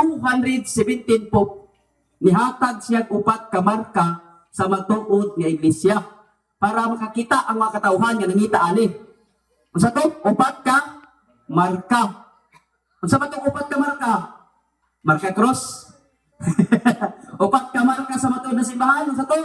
217 Pope, nihatag siya upat ka marka sa matuod nga iglesia para makakita ang mga katawhan nga nangita ani. Unsa to? Upat ka marka. Unsa ba tong upat ka marka? Marka cross. Upat ka marka sa matuod na simbahan. Unsa to?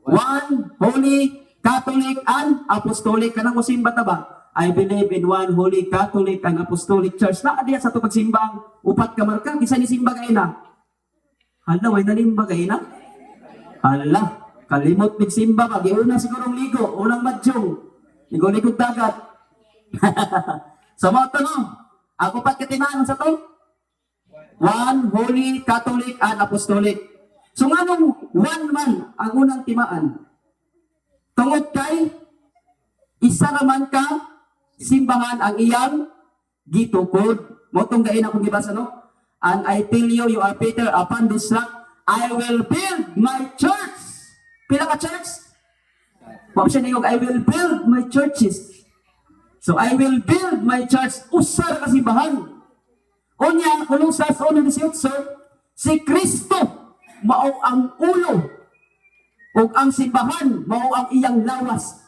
One, Holy, Catholic, and Apostolic. Kanang musimba ta ba? I believe in one Holy Catholic and Apostolic Church. Na diya sa to pagsimbang upat ka marka. Kisa ni simba kay na? Hala, way nalimba kay na? Hala, kalimot mig simba pa. Giuna sigurong ligo, unang madyong. Ligo-ligog dagat. Sa mga tanong, ang upat katimaan sa to? One, Holy, Catholic, and Apostolic. So nga nung one man ang unang timaan, tungod kay isa naman ka simbahan ang iyang gitukod. Motong gain akong gibasa no? And I tell you, you are Peter, upon this rock, I will build my church. Pila ka church? Pag siya niyog, I will build my churches. So I will build my church. Usar ka simbahan. Unya, kulong sa 1:18, si Kristo mao ang ulo o ang simbahan mao ang iyang lawas.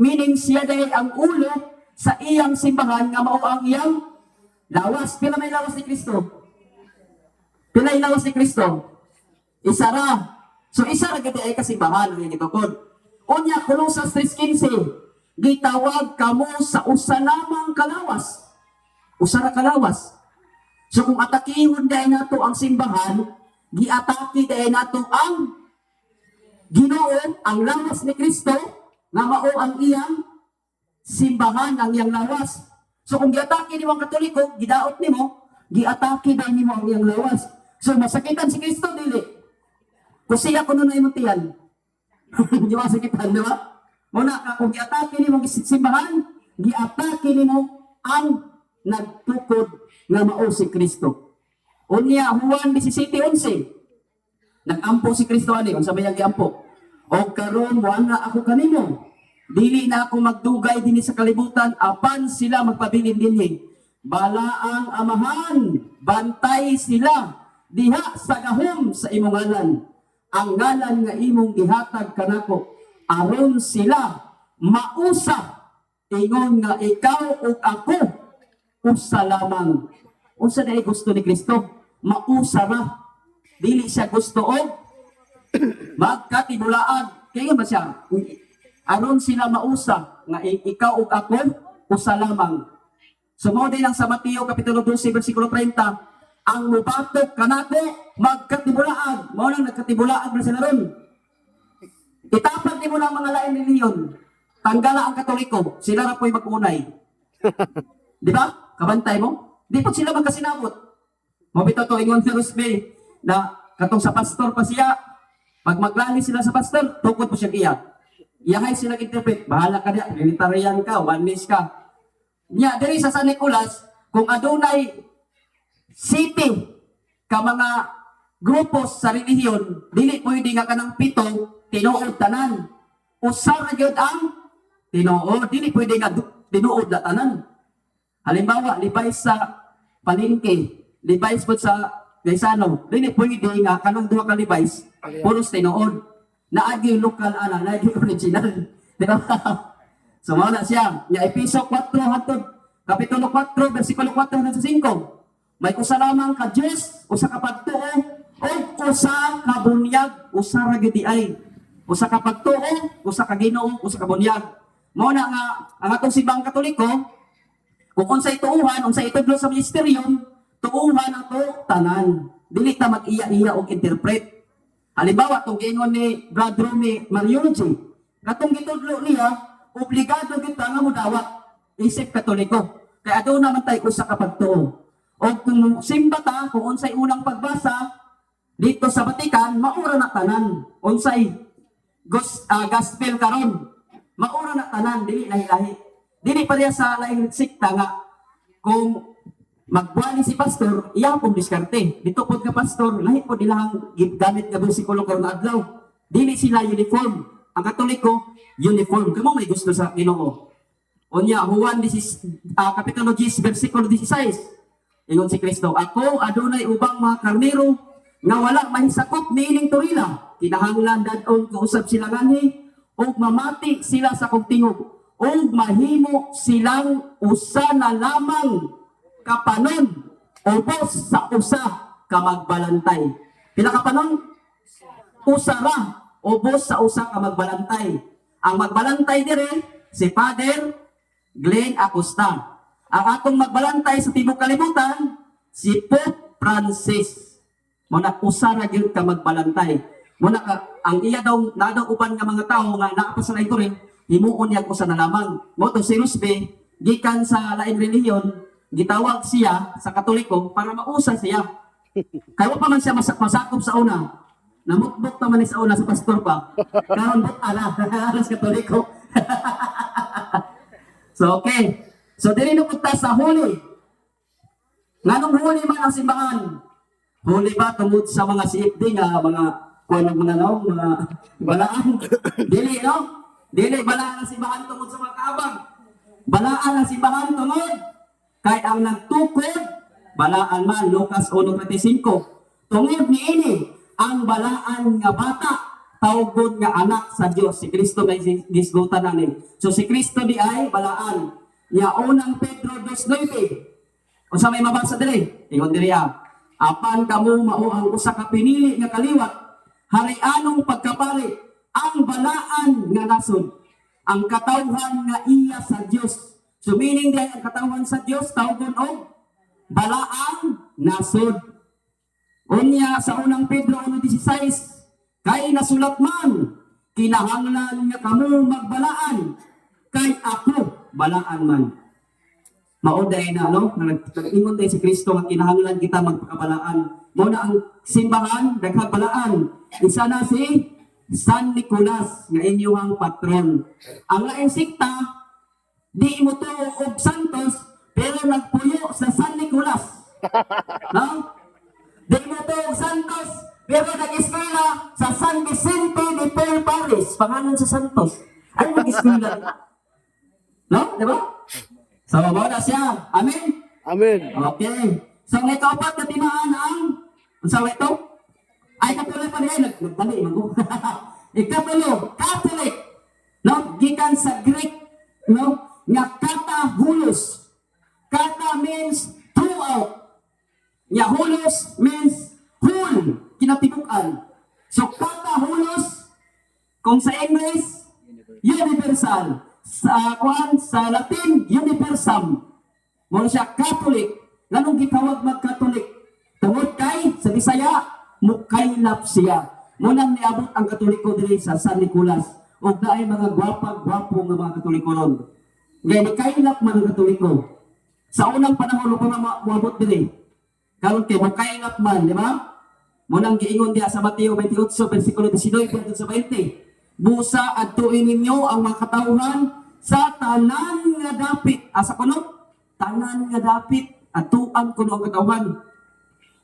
Meaning siya dahil ang ulo sa iyang simbahan nga mao ang iyang lawas. Pila may lawas ni Kristo? Pila may lawas ni Kristo? Isa ra. So isa ra gid ay kasimbahan ang gitukod. Unya kulong sa 3:15, gitawag kamo sa usa lamang kalawas. Usa ra kalawas. So kung atakihon dahil nato ang simbahan, giatake dahil nato ang Ginoo, ang lawas ni Kristo, na mao ang iyang simbahan, ang iyang lawas. So kung giatake ni mga Katoliko, gidaot nimo, giatake dahil nimo ang iyang lawas. So masakitan si Kristo, dili. Kung siya kuno na imong tiyan. Di ba sakitan, di ba? Muna ka, kung giatake nimo ang simbahan, giatake nimo ang nagtukod nga mao si Kristo. Unya, Juan 17:11. Nag-ampo si Kristo ani, unsa may giampo? O karon wala ako kanimo. Dili na ako magdugay dinhi sa kalibutan apan sila magpabilin dinhi. Balaang amahan, bantay sila diha sa gahom sa imong ngalan. Ang ngalan nga imong gihatag kanako aron sila mausa ingon nga ikaw ug ako usa lamang. Unsa dai gusto ni Kristo? Mausa ra. Dili siya gusto og magkatibulaan. Kaya ba siya? Aron sila mausa nga ikaw ug ako usa lamang. Sumao din lang sa Mateo kapitulo 12 bersikulo 30, ang mubatok kanako magkatibulaan. Mao nang nagkatibulaan na sila ron. Itapat nimo lang mga lain reliyon. Tanggala ang Katoliko, sila ra po'y mag-unay. Di ba? Kabantay mo? Di po sila magkasinabot. Mabito to ingon si Rusbe na katong sa pastor pa siya, pag maglali sila sa pastor, tukod po siya iyak. Iyahay sila interpret, bahala ka niya, militarian ka, oneness ka. Nya, diri sa San Nicolas, kung adunay city ka mga grupos sa relihiyon, dili pwede nga kanang pito, tinuod tanan. Usar gyud ang tinuod, dili pwede nga tinuod na tanan. Halimbawa, libay sa palengke, libay po sa Gaisano, dili pwede nga kanang duha ka libay, puros tinuod. Naagi lokal ana, naagi original. Di ba? So mao na siya. Nya Episo 4 hangtod kapitulo 4 bersikulo 4 hangtod sa 5. May usa lamang ka Dios, usa ka pagtuo, o usa ka bunyag, usa ra gyud ay. Usa ka pagtuo, usa ka Ginoo, usa ka bunyag. Mao na nga ang atong simbang Katoliko, kung unsay tuuhan, unsay itudlo sa ministeryum, tuuhan ato tanan. Dili ta mag-iya-iya og interpret. Halimbawa, itong gingon ni Brad Romy Mariology, katong gitudlo niya, obligado kita nga mudawat, isip Katoliko. Kaya doon naman tayo sa kapagtuo. O kung simba ta, kung unsay unang pagbasa, dito sa Vatican, maura na tanan. Unsay gospel karon, maura na tanan, dili lahi-lahi. Dili pa rin sa laing sikta nga, kung magbuhali si pastor, iya pong diskarte. Dito po ka pastor, lahi po nilang gamit nga bersikulo karon adlaw. Dili sila uniform. Ang Katoliko, uniform. Kamo may gusto sa Ginoo. Unya, Juan kapitulo 10, bersikulo 16. Ingon si Kristo, ako adunay ubang mga karnero nga wala mahisakop niining turila. Kinahanglan dadon kausab sila ngani ug mamati sila sa kong tingog ug mahimo silang usa na lamang kapanon ubos sa usa ka magbalantay. Pila ka panon? Usa ra ubos sa usa ka magbalantay. Ang magbalantay dire si Father Glenn Acosta. Ang atong magbalantay sa tibok kalibutan si Pope Francis. Muna usa ra gyud ka magbalantay. Muna ka ang iya daw nadaw uban nga mga tawo nga naa pa sa lain rin himuon niya usa na lamang. Mo to si Rusbe gikan sa lain relihiyon gitawag siya sa Katoliko para mausa siya. Kaya pa man siya masakop sa una. Namutbok naman sa una sa pastor pa. Karon bot ala sa Katoliko. So okay. So dili no punta sa huli. Nganong huli man ang simbahan? Huli ba tungod sa mga CFD nga mga kuno mga no, mga balaan? Dili no? Dili balaan ang simbahan tungod sa mga kaabag. Balaan ang simbahan tungod kay ang nagtukod balaan man Lucas 1:35. Tungod niini ang balaan nga bata tawgod nga anak sa Dios si Kristo may gisgutan nanin. So si Kristo di ay balaan. Ya unang Pedro 2:9. Unsa may mabasa diri? Ingon diri apan kamo mao ang usa ka pinili nga kaliwat harianong pagkapari ang balaan nga nasod ang katawhan nga iya sa Dios. So meaning di ang katawhan sa Dios tawgon og balaan nasod. Unya sa unang Pedro 1:16 kay nasulat man kinahanglan nga kamo magbalaan kay ako balaan man. Mauday na no, nag-ingon tayo si Kristo nga kinahanglan kita magpakabalaan. Mao na ang simbahan daghang balaan. Isa na si San Nicolas nga inyong patron. Ang laing sikta di mo to og santos pero nagpuyo sa San Nicolas. No? Di mo to og santos pero nag-eskwela sa San Vicente de Paul Paris. Pangalan sa santos. Ano nag-eskwela? No? Di ba? So, mao na siya. Amen? Amen. Okay. So, may kaupat na timaan ang unsa ito? Ay, katuloy pa rin. Nagdali, mago. Ikatulo, Catholic. No? Gikan sa Greek. No? Nga kata hulos. Kata means throughout. Nga hulos means whole. Kinatibukan. So, kata hulos, kung sa English, universal. Sa Latin, universam. Mo siya Catholic. Lanong gitawag mag-Catholic. Tungod kay sa Bisaya, mukaylap siya. Mo nang niabot ang Katoliko diri sa San Nicolas. Ug naay mga gwapa-gwapo nga mga Katoliko ron. Ngay kaylap man ang Katoliko. Sa unang panahon pa moabot diri. Karon kay mukaylap man, di ba? Mo nang giingon diha sa Mateo 28 bersikulo 19 hangtod sa 20. Busa adtuin ninyo ang mga katawhan sa tanan nga dapit. Asa kuno? Tanan nga dapit. Atuan kuno ang katawhan.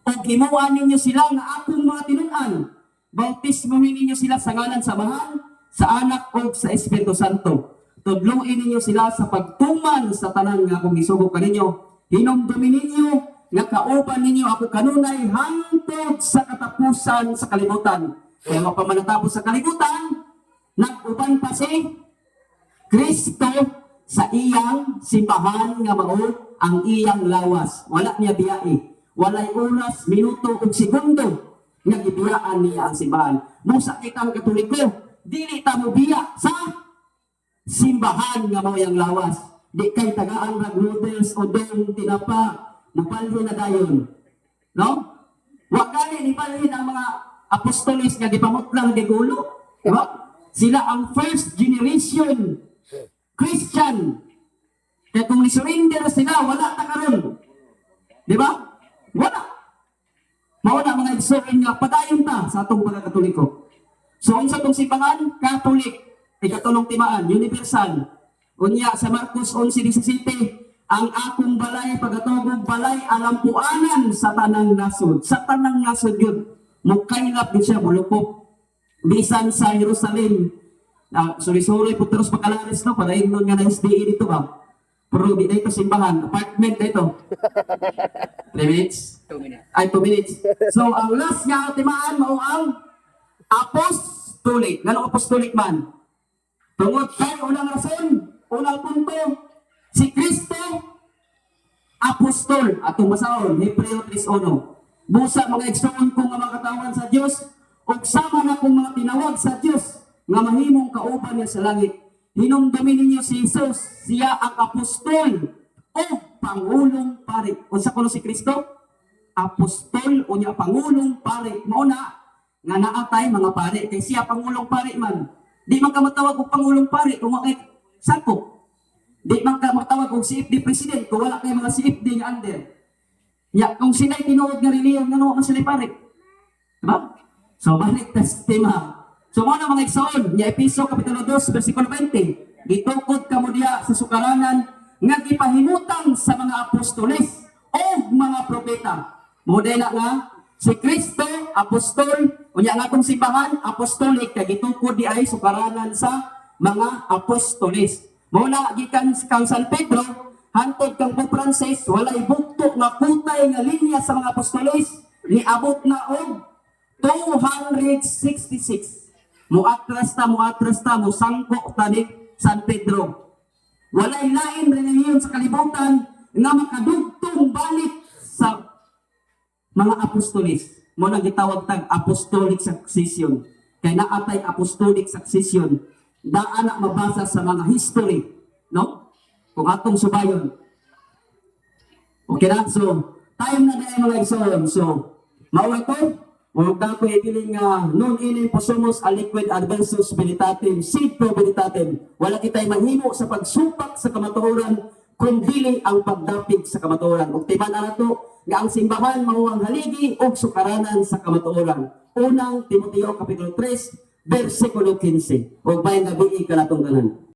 O gimuan ninyo sila nga akong mga tinun-an. Bautismohin ninyo sila sa ngalan sa Mahal, sa Anak o sa Espiritu Santo. Tudluin ninyo sila sa pagtuman sa tanan nga akong isugo kaninyo. Hinumdumin ninyo nga kauban ninyo ako kanunay hangtod sa katapusan sa kalibutan. Kaya mapamanatapos sa kalibutan, nag-uban pa si Kristo sa iyang simbahan nga mao ang iyang lawas. Wala niya biyai. Walay oras, minuto ug segundo nga gibiyaan niya ang simbahan. Musa kitang Katoliko, dili ta mo biya sa simbahan nga mao iyang lawas. Di kay tagaan rag noodles o dong tinapa, mapalhin na dayon. No? Wa gani ni palhin ang mga apostolis nga gipamutlang gigulo. Diba? Sila ang first generation Christian. Kaya kung ni-surrender sila, wala ta karon. Di ba? Wala. Mauna mga igsoon nga, padayon ta sa atong pagkakatoliko. So, unsa tong simbahan? Catholic. Ikatulong timaan, universal. Unya sa Marcos 11:17, ang akong balay, pagkatugog balay, alampuanan sa tanang nasod. Sa tanang nasod yun. Mukaylap din siya, bulupok. Bisan sa Jerusalem, sorry, Putros Pacalares, no? Para yun nga na SDA dito ba? Pero di dito simbahan, apartment dito. 3 minutes? 2 minutes. Ay, 2 minutes. So, ang last nga timaan mo ang apostolic. Ganong apostolic man? Tungod kay unang rason, unang punto, si Kristo, apostol. Atong masaon, Hebreo 3:1. Busa mga igsoon ko nga mga katawan sa Dios, ug sama na kong mga tinawag sa Dios, nga mahimong kauban niya sa langit. Hinumdumin ninyo si Jesus, siya ang apostol o pangulong pari. Unsa kuno si Kristo? Apostol o niya pangulong pari. Mao na nga naatay mga pari kay siya pangulong pari man. Di man ka matawag og pangulong pari kung wa kay sako. Di man ka matawag og CFD president kung wala kay mga CFD nga under. Ya, kung sinay tinuod nga reliyon, ano man sila pare? Diba? So, balik ta sa tema. So, mga mga igsoon, niya Episo Kapitulo 2, versikulo 20. Gitukod ka mo diya sa sukaranan nga gipahimutang sa mga apostoles o mga propeta. Modela nga, si Kristo, apostol, unya nga itong simbahan, apostolic, kaya gitukod di ay sukaranan sa mga apostoles. Muna, gikan kang San Pedro, hantod kang Pope Francis, walay bukto nga kutay nga linya sa mga apostoles, niabot na og 266. Muatras ta, musangko tani San Pedro. Walay lain relihiyon sa kalibutan nga makadugtong balik sa mga apostoles. Mo na gitawag tag apostolic succession. Kay naatay apostolic succession. Daan na mabasa sa mga history, no? Kung atong subayon. Okay na? So, time na dahil mga igsoon. So, mauwa ito. Huwag na ko ipiling non ining posomos a liquid adversus veritatem, sed pro veritatem. Wala kita'y mahimo sa pagsupak sa kamatuoran, kundi ang pagdapig sa kamatuoran. Ug timan na to nga ang simbahan mao ang haligi og sukaranan sa kamatuoran. Unang Timoteo Kapitulo 3, versikulo 15. Ug bayan gabi ka natong tanan.